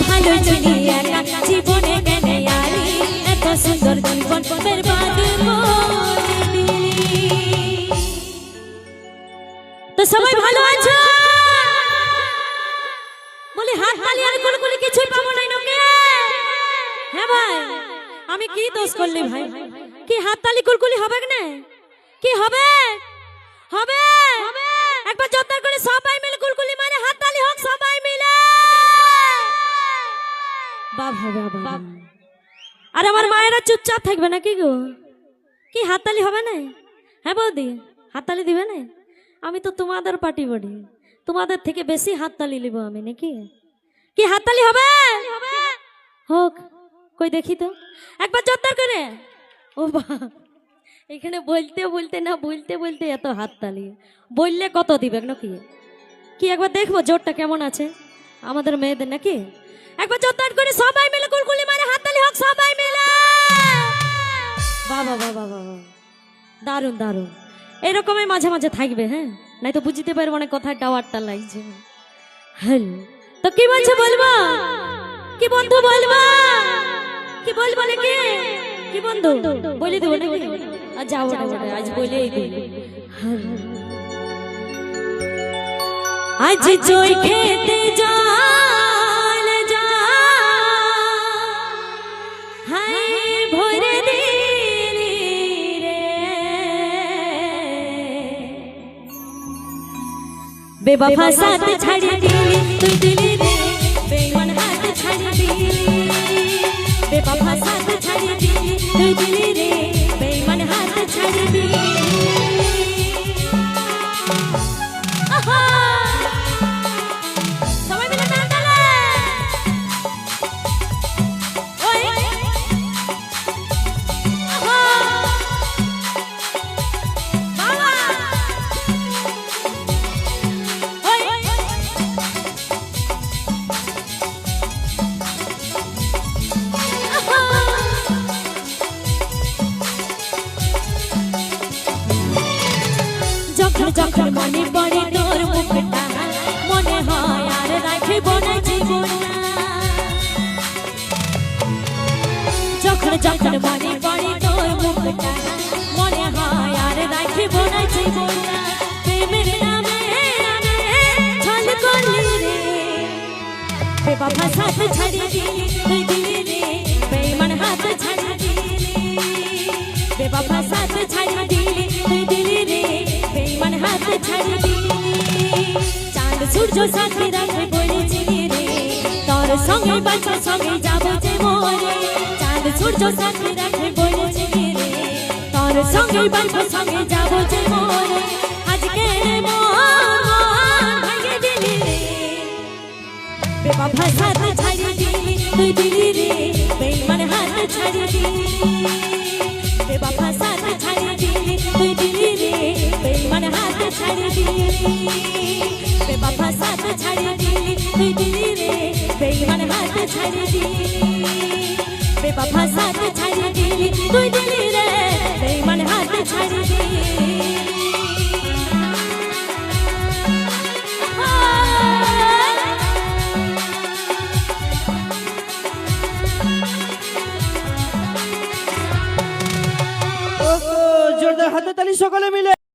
ভালো চলি একা জীবনে কেন আরি এত সুন্দর জীবন বরবাদ করে দিলি। তো সবাই ভালো আছো? বলি হাত তালি আর কুলকুলি কিছুই পাবো না নোকে। হ্যাঁ ভাই, আমি কি দোষ করলি ভাই? কি হাত তালি কুলকুলি হবে না? কি হবে? হবে একবার জোরদার করে সবাই মিলে কুলকুলি মারে হাত তালি হোক সবাই মিলে। বাবা বাবা, আর আমার মায়েরা চুপচাপ থাকবে না কি গো? কি হাত তালি হবে না? হ্যাঁ বৌদি, হাত তালি দিবে না? আমি তো তোমাদের পার্টি বডি, তোমাদের থেকে বেশি হাত তালি নিব আমি নাকি? কি হাত তালি হবে? হোক, কই দেখি তো একবার জোরদার করে। ও বা, এখানে বলতে বলতে না বলতে বলতে এত হাত তালি, বললে কত দিবে নাকি? কি একবার দেখবো জোরটা কেমন আছে আমাদের মেয়েদের নাকি? একবার জোরদার করে সবাই মিলে কুলকুলি মারে হাত তালি হোক সবাই মিলে। বাবা বাবা বাবা, দারুণ দারুণ, এরকমই মাঝে মাঝে থাকবে। হ্যাঁ, নাই তো বুঝতে পারবো অনেক কথার টাওয়ারটা লাগছে। হ্যাঁ, তো কি বলছে বলবো? কি বন্ধু বলবো? কি বলবো নাকি? কি বন্ধু বলে দেবো নাকি? আর যাবো না, আজ বলেই দেব। আজ চোর খেতে জল যা হায় ভরে দিলি রে, বেবফা সাথ ছাড়ি দিলি তুই দিলি রে, বেঈমান হাত ছাড়ি দিলি, বেবফা সাথ ছাড়ি দিলি তুই দিলি রে, বেঈমান হাত ছাড়ি দিলি। সবাই মিলে তাল তালে ওই বাবা ওই যখন যখন মনে পড়ে তোর মুখটা মনে হয় আর রাখবো না জীবনটা। যখন যখন মনে পড়ে তোর মুখটা মনে হয় আর রাখবো না জীবনটা। প্রেমের নামে ছল করলি রে, বেবফা সাথ ছাড়ি দিলি তুই দিলি রে, বেঈমান হাত ছাড়ি দিলি, বেবফা সাথ ছাড়ি দিলি তুই দিলি রে, বেঈমান হাত ছাড়ি দিলি। চাঁদ সূর্য সাথে রাখে বলেছিলি রে, তোর সঙ্গে বাঁচব সঙ্গে যাবো যে মরে। চাঁদ সূর্য সাথে রাখে বলেছিলি রে, তোর সঙ্গে বাঁচব সঙ্গে যাবো যে মরে। আজকে মন ভাঙে দিলি রে, বেবফা সাথ ছাড়ি দিলি তুই দিলি রে, বেঈমান হাত ছাড়ি দিলি, বেবফা সাথ ছাড়ি দিলি তুই দিলি রে, বেঈমান হাত ছাড়ি দিলি, বেবফা সাথ ছাড়ি দিলি তুই দিলি রে, বেঈমান হাত ছাড়ি দিলি, বেবফা সাথ ছাড়ি দিলি তুই